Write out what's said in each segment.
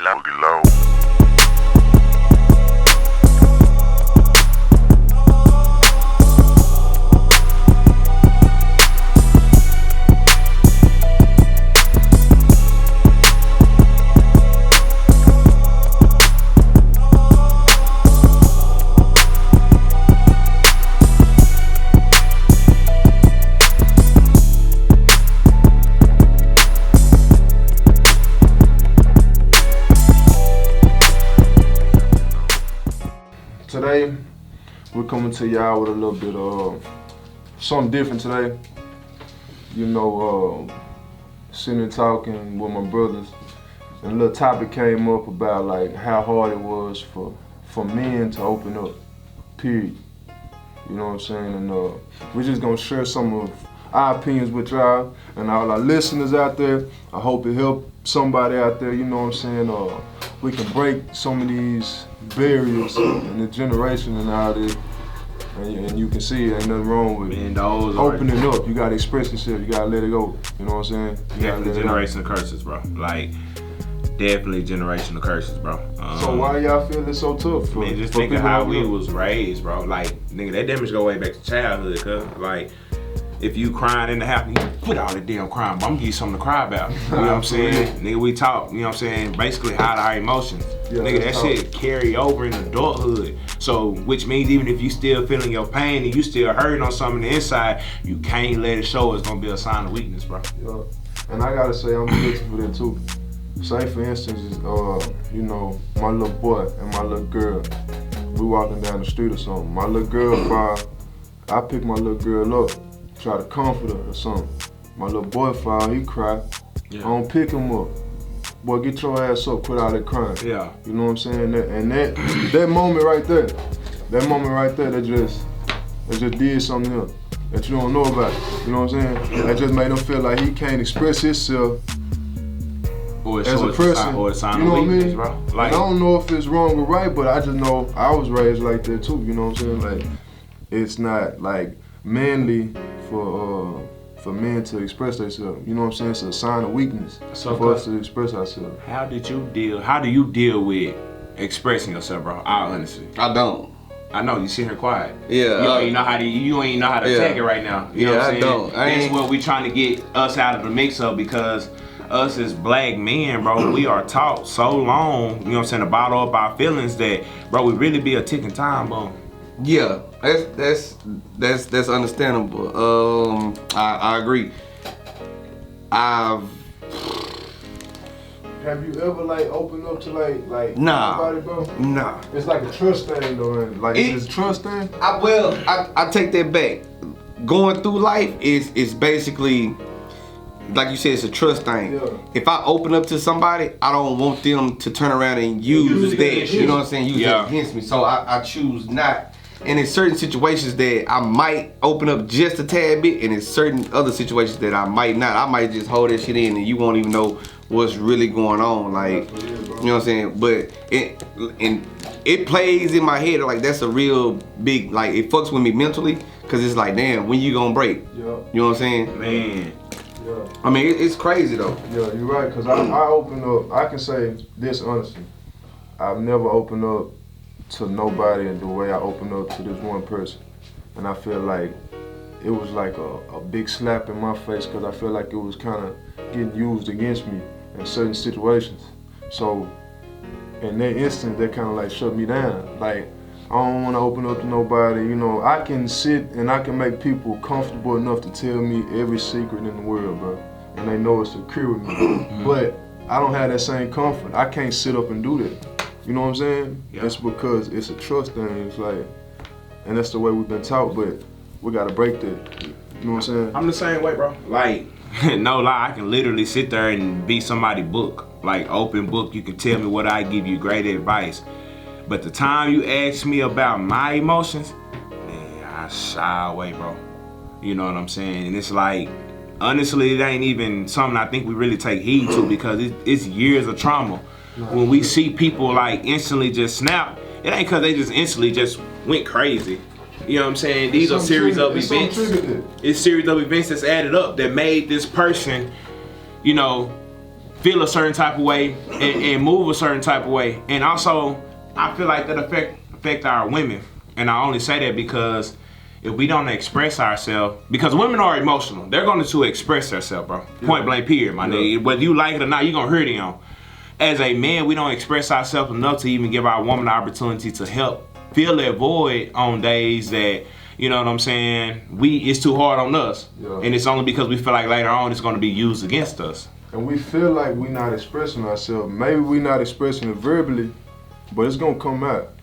low. Today, we're coming to y'all with a little bit of something different today. You know, sitting and talking with my brothers, and a little topic came up about like how hard it was for men to open up, period. You know what I'm saying? And we're just gonna share some of our opinions with y'all and all our listeners out there. I hope it helped somebody out there, you know what I'm saying? We can break some of these barriers in the generation and all this. And you can see ain't nothing wrong with opening up. You gotta express yourself, you gotta let it go. You know what I'm saying? Definitely generational curses, bro. Like, definitely generational curses, bro. So why y'all feeling so tough? Man, just think of how we was raised, bro. Like, nigga, that damage go way back to childhood, cuz. Like, if you crying in the house, you quit all that damn crying, but I'm gonna give you something to cry about. You know what I'm saying? Nigga, we talk, you know what I'm saying, basically hide our emotions. Yeah, nigga, that shit carry over in adulthood. So, which means even if you still feeling your pain and you still hurting on something on the inside, you can't let it show. It's gonna be a sign of weakness, bro. Yeah, and I gotta say, I'm guilty for that too. Say for instance, you know, my little boy and my little girl, we walking down the street or something. My little girl fall, I pick my little girl up, try to comfort her or something. My little boy fall, he cry. Yeah. I don't pick him up. Boy, get your ass up, quit all that crying. Yeah. You know what I'm saying? That moment right there, that just did something else that you don't know about. You know what I'm saying? That just made him feel like he can't express himself as a person. Or a sign you know of weakness, what I mean? Bro. Like, I don't know if it's wrong or right, but I just know I was raised like that too. You know what I'm saying? Like, it's not like manly for men to express themselves. You know what I'm saying? It's a sign of weakness for us to express ourselves. How do you deal with expressing yourself, bro? Honestly, I don't. I know you sit here quiet. Yeah. You ain't know how to take it right now. You know what I'm saying? I don't. That's what we trying to get us out of the mix of, because us as black men, bro, we are taught so long, you know what I'm saying, to bottle up our feelings that, bro, we really be a ticking time bomb. Yeah, that's understandable. I agree. Have you ever like opened up to like nah, somebody, bro? Nah. It's like a trust thing though, and like it's a trust thing. I take that back. Going through life is basically, like you said, it's a trust thing. Yeah. If I open up to somebody, I don't want them to turn around and use that. You know what I'm saying? Use that against me. So I choose not. And in certain situations that I might open up just a tad bit, and in certain other situations that I might not. I might just hold that shit in and you won't even know what's really going on. Like, you know what I'm saying? But it plays in my head like that's a real big, like, it fucks with me mentally, because it's like, damn, when you gonna break? Yeah. You know what I'm saying? Man. Yeah. I mean, it's crazy though. Yeah, you're right, because I open up, I can say this honestly, I've never opened up to nobody in the way I opened up to this one person. And I feel like it was like a big slap in my face, because I feel like it was kind of getting used against me in certain situations. So in that instant, that kind of like shut me down. Like, I don't want to open up to nobody. You know, I can sit and I can make people comfortable enough to tell me every secret in the world, bro. And they know it's secure with me. But I don't have that same comfort. I can't sit up and do that. You know what I'm saying? Yeah. It's because it's a trust thing. It's like, and that's the way we've been taught, but we gotta break that. You know what I'm saying? I'm the same way, bro. Like, no lie, I can literally sit there and be somebody's book. Like, open book, you can tell me what I give you, great advice. But the time you ask me about my emotions, man, I shy away, bro. You know what I'm saying? And it's like, honestly, it ain't even something I think we really take heed to, because it's years of trauma. When we see people like instantly just snap, it ain't because they just instantly just went crazy. You know what I'm saying? These are series of events. It's series of events that's added up that made this person, you know, feel a certain type of way and move a certain type of way. And also, I feel like that affect our women. And I only say that because if we don't express ourselves, because women are emotional, they're going to express themselves, bro. Point blank, period, my nigga. Whether you like it or not, you're going to hear them. As a man, we don't express ourselves enough to even give our woman the opportunity to help fill that void on days that, you know what I'm saying, it's too hard on us. Yeah. And it's only because we feel like later on it's going to be used against us. And we feel like we're not expressing ourselves. Maybe we're not expressing it verbally, but it's going to come out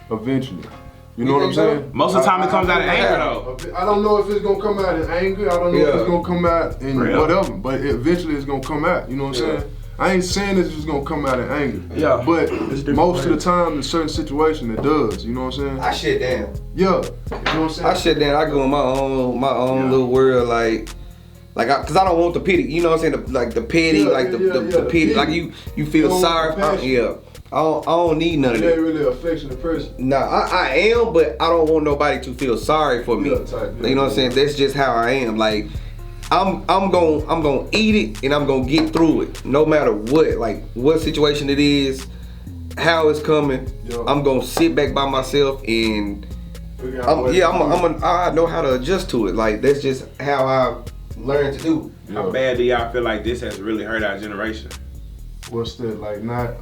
eventually. You know what I'm saying? Most of the time it comes out of anger though. I don't know if it's going to come out in anger. I don't know if it's going to come out in whatever. But eventually it's going to come out. You know what I'm saying? I ain't saying it's just going to come out in anger. Yeah. But most of the time in certain situations it does. You know what I'm saying? I shut down. Yeah. You know what I'm saying? I shut down. I go in my own little world cause I don't want the pity. You know what I'm saying? The pity, the pity. Like you feel sorry. I don't need none of that. You ain't really affecting the person. Nah, I am, but I don't want nobody to feel sorry for me. You know what I'm saying? That's just how I am. Like, I'm gonna eat it and I'm gonna get through it, no matter what. Like what situation it is, how it's coming. I'm gonna sit back by myself and I know how to adjust to it. Like that's just how I learned to do. How bad do y'all feel like this has really hurt our generation? What's that? Like not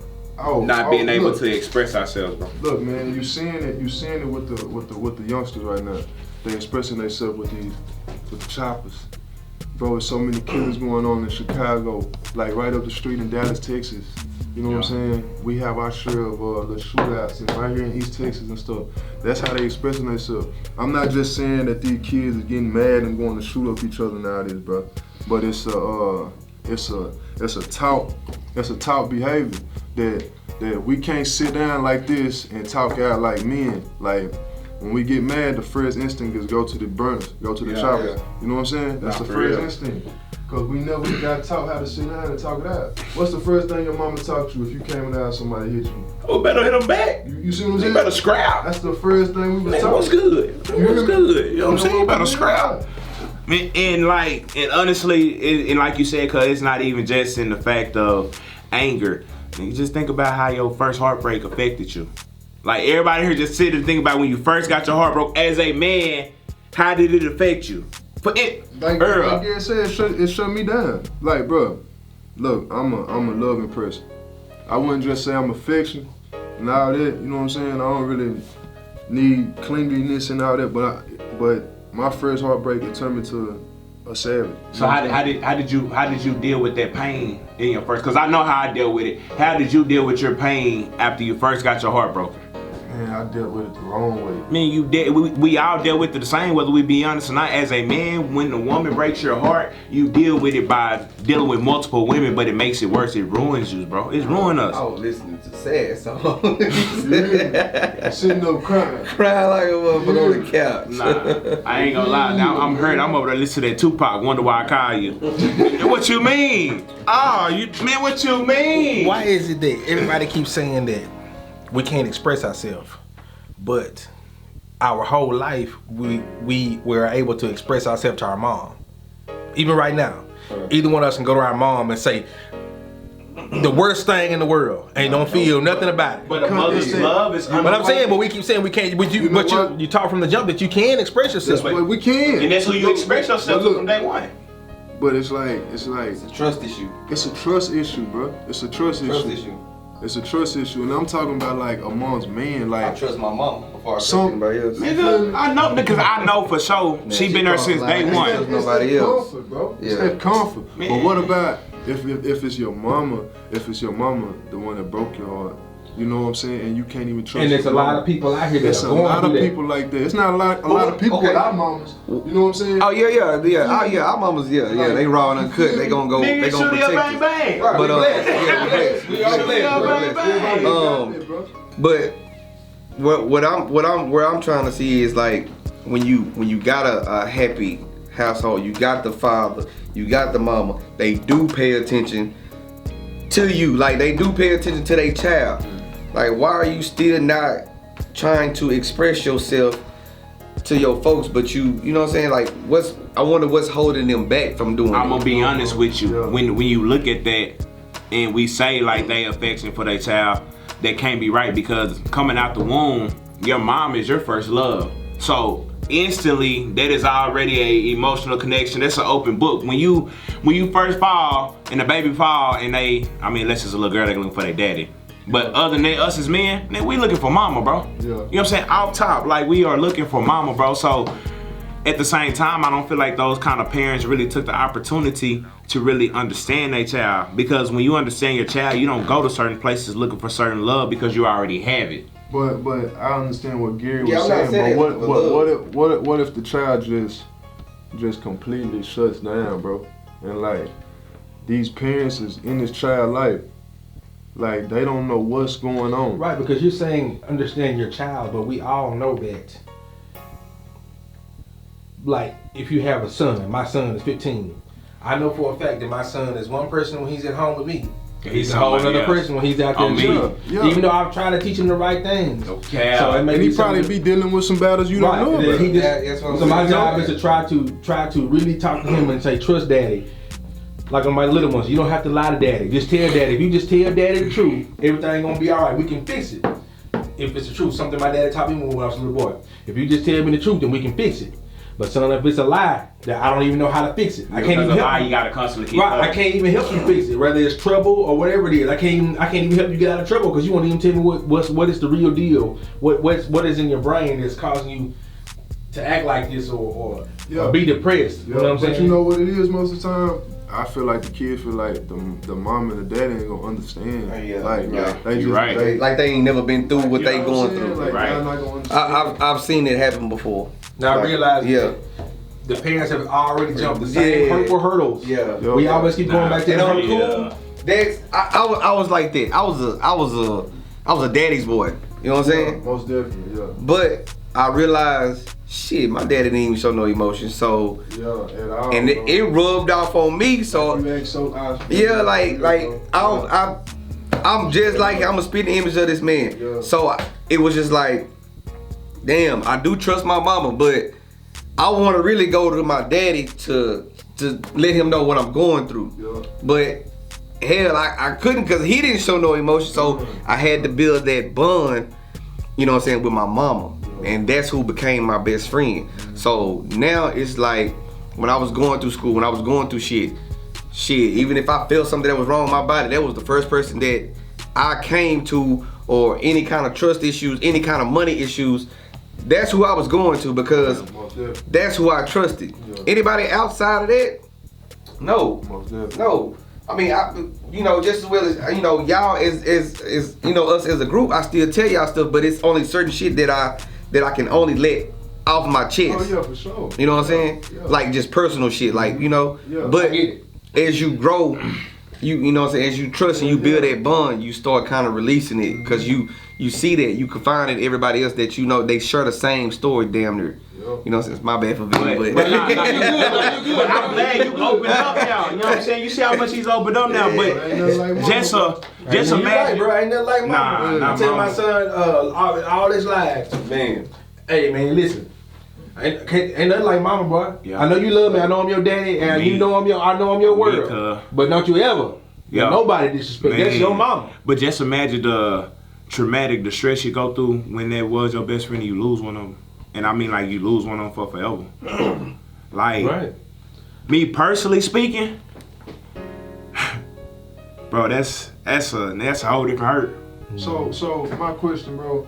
being able to express ourselves, bro. Look, man, you seeing it with the youngsters right now. They expressing themselves with the choppers. Bro, there's so many killers going on in Chicago, like right up the street in Dallas, Texas. You know what I'm saying? We have our share of the shootouts and right here in East Texas and stuff. That's how they expressing themselves. I'm not just saying that these kids are getting mad and going to shoot up each other nowadays, bro. But it's a talk behavior that we can't sit down like this and talk out like men. Like when we get mad, the first instinct is go to the burners, go to the choppers. Yeah. You know what I'm saying? That's the first instinct. Cause we never got taught how to sit down and talk it out. What's the first thing your mama taught you if you came in the house somebody hit you? Oh, better hit them back. You see what I'm saying? You better scrap. That's the first thing we was taught. What's good? What's good? You know what I'm saying? You better scrap. And honestly, and like you said, cause it's not even just in the fact of anger. You just think about how your first heartbreak affected you. Like everybody here just sit and think about when you first got your heart broke as a man, how did it affect you? Like I said, it shut me down. Like, bro, look, I'm a loving person. I wouldn't just say I'm affectionate and all that. You know what I'm saying? I don't really need clinginess and all that. But my first heartbreak, it turned me to a savage. So how did you deal with that pain in your first? Cause I know how I dealt with it. How did you deal with your pain after you first got your heart broken? Man, I dealt with it the wrong way. I mean, we all dealt with it the same, whether we be honest or not. As a man, when a woman breaks your heart, you deal with it by dealing with multiple women, but it makes it worse. It ruins you, bro. It's ruined us. I was listening to sad songs. Sitting up crying. Crying like a motherfucker on the couch. Nah, I ain't gonna lie. Now I'm hurt. I'm over there listening to that Tupac. Wonder why I call you. What you mean? Man, what you mean? Why is it that everybody keeps saying that we can't express ourselves, but our whole life we were able to express ourselves to our mom? Even right now, either one of us can go to our mom and say the worst thing in the world and don't feel nothing about it. But a mother's love is. But I'm saying, but we keep saying we can't. But you talk from the jump that you can express yourself. But we can, and that's who you express yourself to from day one. But it's like it's a trust issue. It's a trust issue, bro. It's a trust issue. It's a trust issue, and I'm talking about like amongst men. Like I trust my mom before I trust anybody else. Nigga, I know because I know for sure she been there since day one. It's nobody else. Comfort, bro. It's that comfort. Man. But what about if it's your mama? If it's your mama, the one that broke your heart. You know what I'm saying? And you can't even trust. And there's a lot of people out here that are going through that. There's a lot of people like that. It's not a lot of people without mamas. You know what I'm saying? Oh yeah. Our mamas, they raw and uncut. They gonna go. They gonna protect bang, bang. But we But where I'm trying to see is like when you got a happy household, you got the father, you got the mama. They do pay attention to you. Like they do pay attention to their child. Like, why are you still not trying to express yourself to your folks? But you know what I'm saying? Like, I wonder what's holding them back from doing it. I'm gonna be honest with you. When you look at that, and we say like they affection for their child, that can't be right, because coming out the womb, your mom is your first love. So instantly, that is already a emotional connection. That's an open book. When you first fall and the baby fall and unless it's a little girl, they looking for their daddy. But other than that, us as men, man, we looking for mama, bro. Yeah. You know what I'm saying? Off top, like we are looking for mama, bro. So at the same time, I don't feel like those kind of parents really took the opportunity to really understand their child. Because when you understand your child, you don't go to certain places looking for certain love because you already have it. But I understand what Gary was saying. But what if the child just completely shuts down, bro? And like these parents is in this child life, like they don't know what's going on. Right, because you're saying understand your child, but we all know that. Like if you have a son, my son is 15. I know for a fact that my son is one person when he's at home with me. He's a whole other person when he's out there in the street. Yeah. Even though I'm trying to teach him the right things. Okay. So it may and he probably be dealing with some battles you don't know about. So my job is to try to really talk to him and say, trust daddy. Like on my little ones, you don't have to lie to daddy. Just tell daddy. If you just tell daddy the truth, everything gonna be all right. We can fix it. If it's the truth, something my daddy taught me when I was a little boy. If you just tell me the truth, then we can fix it. But son, if it's a lie, that I don't even know how to fix it. I can't even help you. You gotta constantly keep right, I can't even help you fix it. Whether it's trouble or whatever it is, I can't even help you get out of trouble because you won't even tell me what is the real deal. What is in your brain that's causing you to act like this or be depressed. You know what I'm saying? But you know what it is most of the time? I feel like the kids feel like the mom and the daddy ain't gonna understand. They ain't never been through what they going through. Like, right. I've seen it happen before. Now I realize that the parents have already jumped the same hurtful hurdles. Yeah. We always keep going back to that. Cool. I was like that. I was a daddy's boy. You know what I'm saying? Most definitely, yeah. But I realized, shit, my daddy didn't even show no emotion. So and it rubbed off on me. So I'm just like I'm a spitting image of this man. Yeah. So it was just like, damn, I do trust my mama, but I want to really go to my daddy to let him know what I'm going through. Yeah. But hell, I couldn't because he didn't show no emotion, so I had to build that bond, you know what I'm saying, with my mama. And that's who became my best friend. So now it's like, when I was going through school, when I was going through shit, even if I felt something that was wrong with my body, that was the first person that I came to, or any kind of trust issues, any kind of money issues. That's who I was going to because that's who I trusted. Yeah. Anybody outside of that? No. No. I mean, just as well as, y'all as us as a group, I still tell y'all stuff, but it's only certain shit that I can only let off my chest. Oh yeah, for sure. You know what I'm saying? Yeah. Like just personal shit, like, Yeah. But as you grow, you know what I'm saying, as you trust and you build that bond, you start kind of releasing it because you see that you can find in everybody else that they share the same story damn near. You know, it's my bad for being, but I'm glad you opened up now. You know what I'm saying? You see how much he's opened up now, but just imagine, right, bro. Ain't nothing like mama. I tell my son all his life, man. Hey, man, listen. Ain't nothing like mama, bro. Yeah. I know you love me. I know I'm your daddy, and I know I'm your world. But don't you ever nobody disrespect. That's your mama. But just imagine the traumatic distress you go through when that was your best friend and you lose one of them. And I mean, like, you lose one of them for forever. Like, me personally speaking, bro, that's a whole different hurt. So my question, bro,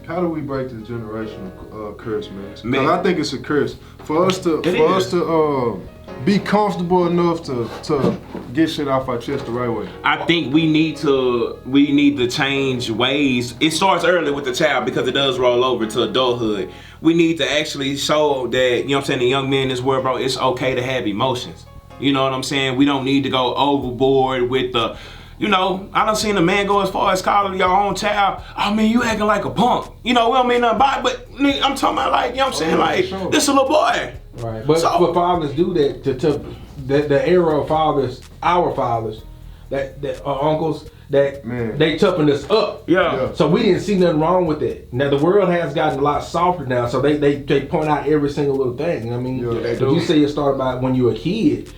how do we break this generational curse, man? Because I think it's a curse for us to be comfortable enough to get shit off our chest the right way. I think we need to change ways. It starts early with the child because it does roll over to adulthood. We need to actually show that, you know what I'm saying, the young men in this world, bro, it's okay to have emotions. You know what I'm saying? We don't need to go overboard with the, I done seen a man go as far as calling your own child, oh man, you acting like a punk. We don't mean nothing by it, but I'm talking about, like, you know what I'm saying, this a little boy. Right, but fathers do that to the era of fathers, our fathers, that uncles, that they toughened us up. Yeah. So we didn't see nothing wrong with that. Now the world has gotten a lot softer now, so they point out every single little thing. I mean, if you say it started by when you were a kid,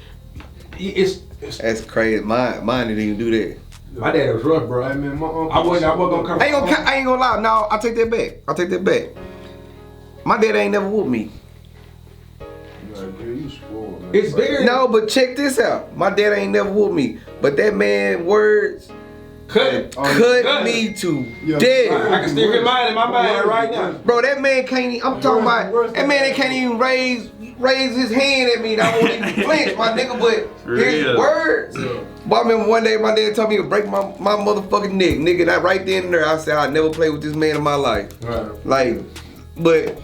it's That's crazy. Mine didn't even do that. My dad was rough, bro. I mean, my uncle. I wasn't gonna come. I ain't gonna lie. No, I take that back. My dad ain't never whooped me. You spoiled, man. It's very No, but check this out. My dad ain't never whooped me, but that man words cut. cut me to death. I can still get mine in my mind right now. Bro, that man can't even, I'm talking about, that man can't even raise his hand at me and I won't even flinch, my nigga, but his words. But I remember one day my dad told me to break my motherfucking neck. Nigga, that right then and there, I said I'd never play with this man in my life. Right. Like, but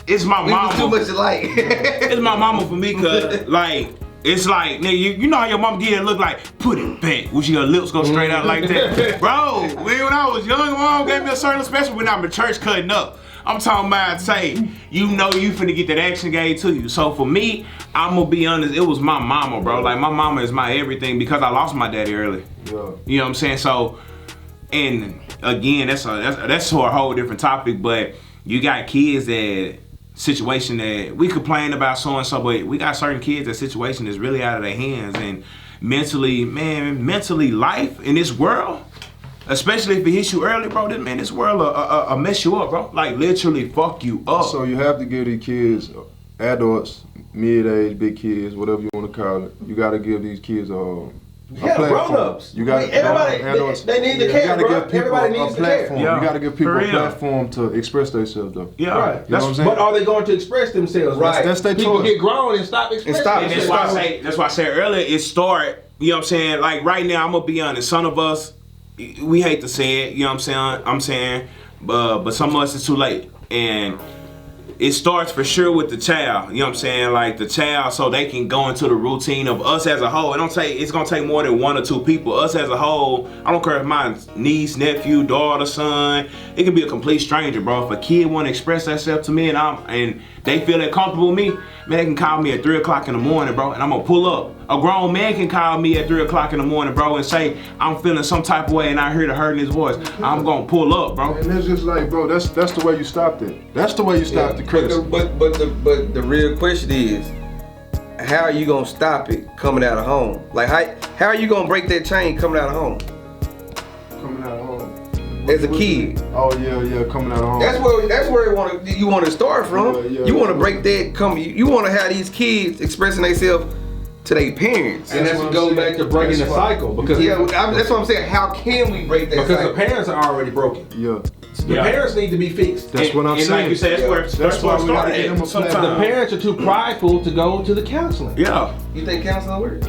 It's my we was too mama. much alike. It's my mama for me, cause like it's like nigga, you know how your mama get it look like put it back. When your lips go straight out like that, bro. When I was young, mom gave me a certain special when I'm in church cutting up. I'm talking about say, you know you finna get that action game to you. So for me, I'm gonna be honest, it was my mama, bro. Like my mama is my everything because I lost my daddy early. Yeah. You know what I'm saying? So, and again, that's a whole different topic. But you got kids that situation that we complain about so and so, but we got certain kids that situation is really out of their hands and mentally life in this world. Especially if it hits you early, bro. This world will mess you up, bro. Like literally fuck you up. So you have to give these kids, adults, mid-age, big kids, whatever you want to call it. You got to give these kids a platform. Grown-ups. You got everybody. adults. They need to You care, got to bro. give people Everybody a needs to care. platform. Yeah. You got to give people For a real. platform to express themselves, though. Yeah, Right. You know what I'm saying? But are they going to express themselves? Right. That's their People choice. get grown and stop expressing. And that's why I said earlier it started, you know what I'm saying? Like right now, I'm gonna be honest, some of us, we hate to say it, you know what I'm saying? But some of us it's too late. And it starts for sure with the child, you know what I'm saying? Like the child so they can go into the routine of us as a whole. It's gonna take more than one or two people. Us as a whole, I don't care if my niece, nephew, daughter, son, it can be a complete stranger, bro. If a kid wanna express themselves to me and they feel that comfortable with me, man, they can call me at 3 o'clock in the morning, bro, and I'm gonna pull up. A grown man can call me at 3 o'clock in the morning, bro, and say, I'm feeling some type of way and I hear the hurt in his voice. I'm gonna pull up, bro. And it's just like, bro, that's the way you stopped it. That's the way you stopped the criticism. But the real question is, how are you gonna stop it coming out of home? Like how are you gonna break that chain coming out of home? Coming out of home. As a kid. Oh yeah, coming out of home. That's where you want to start from. Yeah, you want to break that. You want to have these kids expressing themselves to their parents. And that's what goes back to breaking the cycle. Because that's what I'm saying. How can we break that because cycle? the parents are already broken. Yeah. The parents need to be fixed. That's what I'm and saying. like you said, that's where it why we gotta give started them a at. Sometimes. The parents are too prideful to go to the counseling. Yeah. You think counseling works?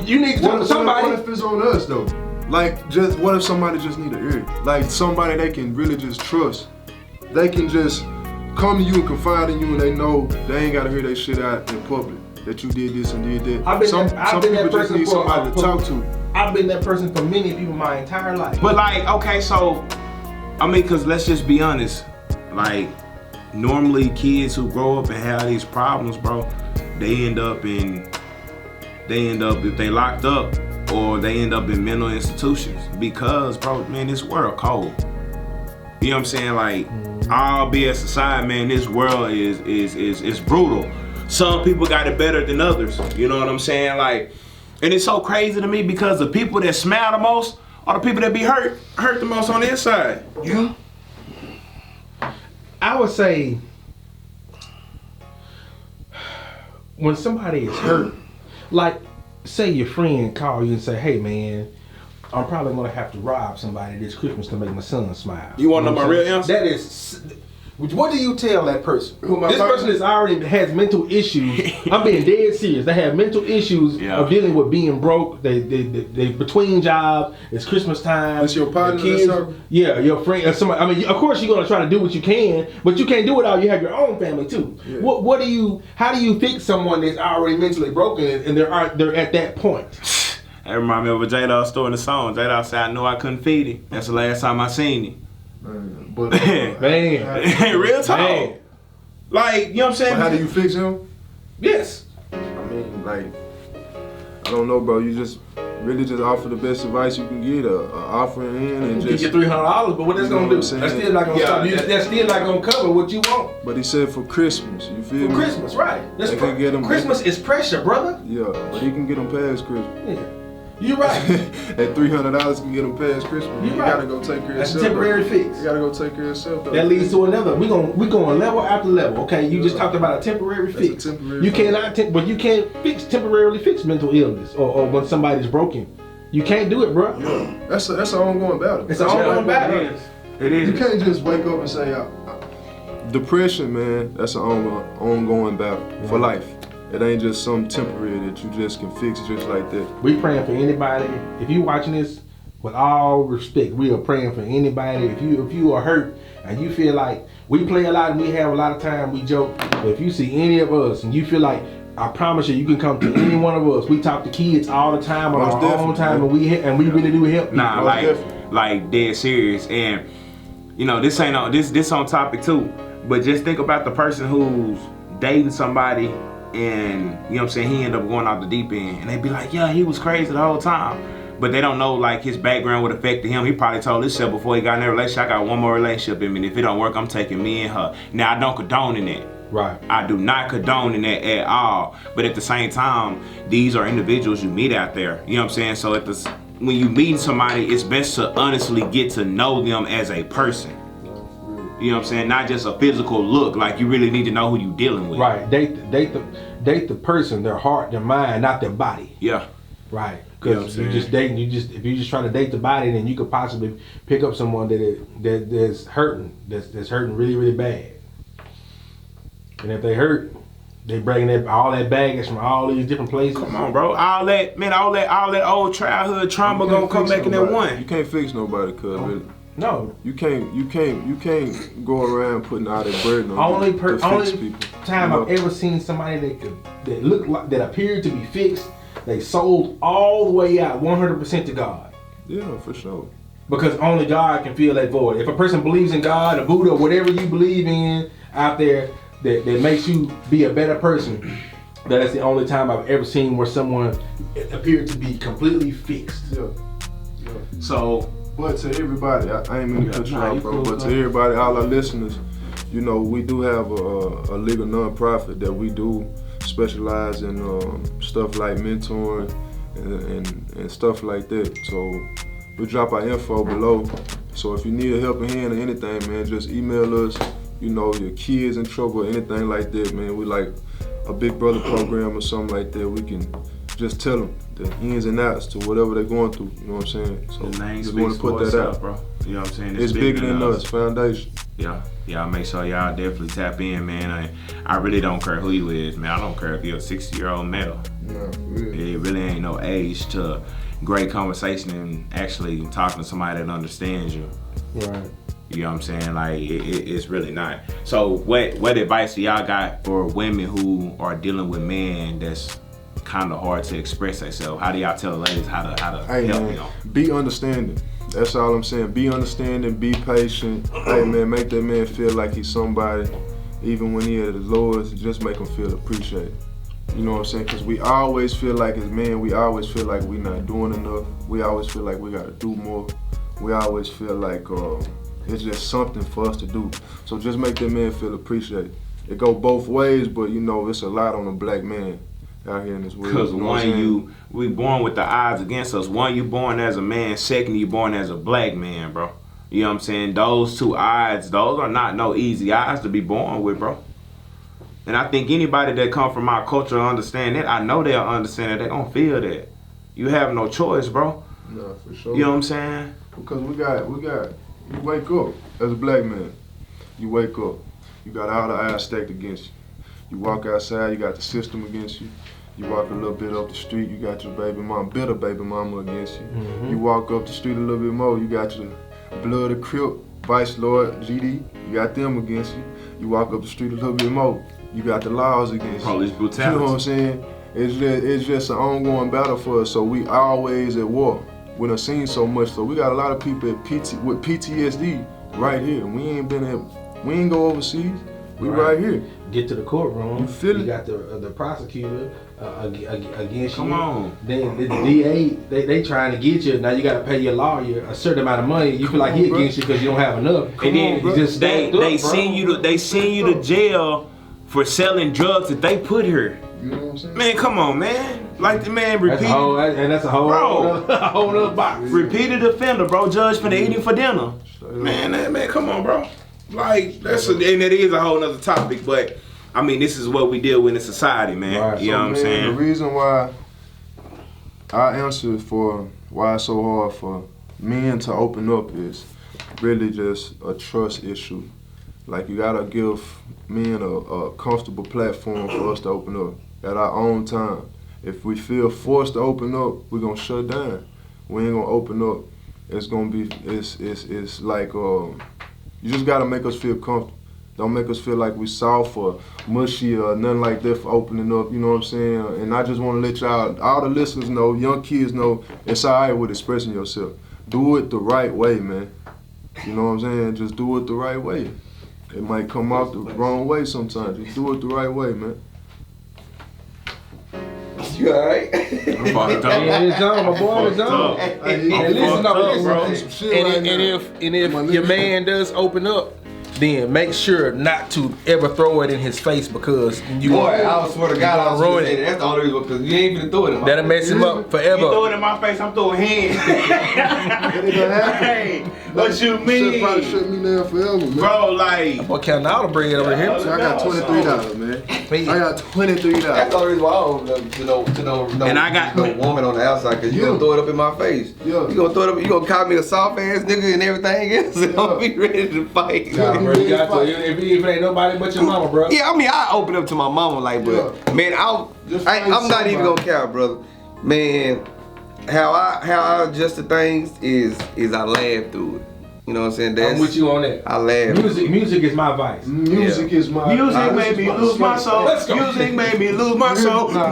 You need to talk to somebody. What if it's on us though? Like, just what if somebody just need an ear? Like somebody they can really just trust. They can just come to you and confide in you, and they know they ain't gotta hear their shit out in public. That you did this and did that. I've been Some that people just person need for somebody to talk to. I've been that person for many people my entire life. But like, okay, so I mean, cause let's just be honest. Like, normally kids who grow up and have these problems, bro, they end up if they locked up or they end up in mental institutions because, bro, man, this world cold. You know what I'm saying? Like, all BS aside, man, this world is brutal. Some people got it better than others. You know what I'm saying? Like, and it's so crazy to me because the people that smile the most are the people that be hurt the most on the inside. Yeah. I would say when somebody is hurt, like say your friend call you and say, hey man, I'm probably gonna have to rob somebody this Christmas to make my son smile. You wanna know my real answer? That is, what do you tell that person? Who my This partner? person is already has mental issues. I'm being dead serious. They have mental issues of dealing with being broke. They between jobs. It's Christmas time. That's your partner, The kids, that's her? yeah, your friend or somebody. I mean, of course you're gonna try to do what you can, but you can't do it all. You have your own family too. Yeah. How do you fix someone that's already mentally broken and they're at that point? That remind me of a J-Dawg story in the song. J-Dawg said, I knew I couldn't feed him. That's the last time I seen him. But Man. Real talk. Man. Like, you know what I'm saying? how do you fix him? Yes. I mean, like, I don't know, bro. You just really just offer the best advice you can get, offering in and Give just you $300, but what that's gonna do? That's still not gonna stop you. That's still not gonna cover what you want. But he said for Christmas, you feel For me? Christmas, right? That's They can get 'em- Christmas is pressure, brother. Yeah, but he can get them past Christmas. Yeah, you right. That $300 can get them past Christmas. You You right. gotta go take care of That's a yourself. temporary fix. You gotta go take care of yourself. Though. That leads to another. We going level after level. Okay, you just talked about a temporary That's a fix. temporary You fix. cannot, but you can't temporarily fix mental illness or when somebody's broken. You can't do it, bro. Yeah. That's an ongoing battle. It's an ongoing battle. It is. You can't just wake up and say, depression, man, that's an ongoing battle for life. It ain't just some temporary that you just can fix just like that. We praying for anybody. If you watching this, with all respect, we are praying for anybody. If you are hurt and you feel like we play a lot and we have a lot of time, we joke. But if you see any of us and you feel like, I promise you can come to any one of us. We talk to kids all the time on Most our own time, and we really do help. Nah, people. like dead serious. And you know, this ain't on this on topic too. But just think about the person who's dating somebody and you know what I'm saying, he ended up going off the deep end and they be like, yeah, he was crazy the whole time. But they don't know like his background would affect him. He probably told himself before he got in that relationship, I got one more relationship in me. And if it don't work, I'm taking me and her. Now I don't condone in that. Right. I do not condone in that at all. But at the same time, these are individuals you meet out there. You know what I'm saying? So when you meet somebody, it's best to honestly get to know them as a person. You know what I'm saying? Not just a physical look. Like you really need to know who you dealing with. Right. Date the person, their heart, their mind, not their body. Yeah. Right. You know what Because I'm if you're just trying to date the body, then you could possibly pick up someone that's hurting, that's hurting really, really bad. And if they hurt, they bringing all that baggage from all these different places. Come on, bro. All that old childhood trauma gonna come back in that one. You can't fix nobody, cuz really. No. You can't go around putting all that burden on Only fix people. time I've ever seen somebody that looked like, that appeared to be fixed, they sold all the way out 100% to God. Yeah, for sure. Because only God can fill that void. If a person believes in God or Buddha or whatever you believe in out there that makes you be a better person, that's the only time I've ever seen where someone appeared to be completely fixed. Yeah. So, but to everybody, I ain't mean to cut you off, bro. Cool, but to everybody, all our listeners, you know, we do have a legal nonprofit that we do specialize in stuff like mentoring and stuff like that. So we drop our info below. So if you need a helping hand or anything, man, just email us. You know, your kids in trouble or anything like that, man. We like a Big Brother program or something like that. We can just tell them the ins and outs to whatever they're going through. You know what I'm saying? So the name just speaks want to put for that itself, out, bro. You know what I'm saying? It's bigger than us. Foundation. Yeah, make sure y'all definitely tap in, man. I really don't care who you is, man. I don't care if you're a 60-year-old male. No, really. It really ain't no age to great conversation and actually talking to somebody that understands you. Right. You know what I'm saying? Like, it's really not. So what advice do y'all got for women who are dealing with men that's kind of hard to express themselves? How do y'all tell the ladies how to Hey, help man, you? be understanding. That's all I'm saying. Be understanding, be patient. Hey man, make that man feel like he's somebody. Even when he at his lowest, just make him feel appreciated. You know what I'm saying? Because we always feel like as men, we always feel like we're not doing enough. We always feel like we gotta do more. We always feel like it's just something for us to do. So just make that man feel appreciated. It go both ways, but you know, it's a lot on a black man out here in this world. Because you know we born with the odds against us. One, you born as a man. Second, you born as a black man, bro. You know what I'm saying? Those two odds, those are not no easy odds to be born with, bro. And I think anybody that come from our culture understand that. I know they'll understand that. They gonna feel that. You have no choice, bro. No, for sure. You know what I'm saying? Because we got, you wake up as a black man. You wake up. You got all the odds stacked against you. You walk outside, you got the system against you. You walk a little bit up the street, you got your bitter baby mama against you. Mm-hmm. You walk up the street a little bit more, you got your blood of Crip, Vice Lord, GD, you got them against you. You walk up the street a little bit more, you got the laws against you. Police brutality. You know what I'm saying? It's just an ongoing battle for us, so we always at war. We done seen so much, so we got a lot of people with PTSD right here. We ain't go overseas. We right here. Get to the courtroom. You feel it? You got the prosecutor against Come you. on. Then the DA, they trying to get you. Now you got to pay your lawyer a certain amount of money. You feel like he against you because you don't have enough. And then You just they stacked up, send you to jail for selling drugs that they put here. You know what I'm saying? Man, come on, man. Like the man That's repeated. that's a whole Bro. whole other box. Repeated offender, bro. Judge for the eating for dinner. Man, come on, bro. Like and it is a whole nother topic, but I mean, this is what we deal with in society, man. Right. You know what I'm The saying? reason why I answer for why it's so hard for men to open up is really just a trust issue. Like, you gotta give men a comfortable platform for us to open up at our own time. If we feel forced to open up, we're gonna shut down. We ain't gonna open up. It's gonna be, it's like, you just gotta make us feel comfortable. Don't make us feel like we soft or mushy or nothing like that for opening up, you know what I'm saying? And I just wanna let y'all, all the listeners know, young kids know, it's all right with expressing yourself. Do it the right way, man. You know what I'm saying? Just do it the right way. It might come out the wrong way sometimes. Just do it the right way, man. You alright? I'm fucked up. Yeah, it's on, my boy, it's on. Hey, listen up, bro. bro. Some shit right now. And if your man does open up, then make sure not to ever throw it in his face because you Boy, I swear to God, I was ruin gonna say it. that. That's the only reason because you ain't finna throw it in my That'll mess him up You throw forever. it in my face, I'm throwing hands. It gonna happen. Hey, what you Should probably mean? shut me down forever, man. Bro, like, What counting all the bread over here? So I got $23, man. I got That's $23. the only reason why I don't open up to no And I got- no woman on the outside because you gonna throw it up in my face. Yeah. You gonna throw it up, you gonna call me a soft ass nigga and everything else and I'll be ready to fight. Nah, bro, you got to. If it ain't nobody but your mama, bro. Yeah, I mean, I open up to my mama, like, but Yeah. man, Just I'm find not even somebody. gonna care, brother. Man, how I adjust to things is I laugh through it. You know what I'm saying? I'm with you on that. I laugh. Music is my vice. Music is my music made me lose my soul. Let's go. Music made me lose my soul. Wine,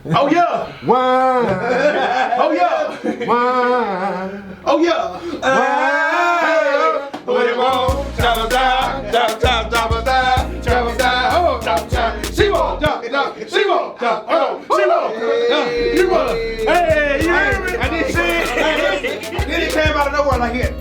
Oh yeah. wine, Oh yeah. wine. Oh yeah. What it want? Chop down, chop, chop, chop down, chop down, oh, chop, chop. She won't chop, chop, she won't chop, oh, she won't. You wanna? Hey, you hear me? I didn't say it. Then it came out of nowhere like it.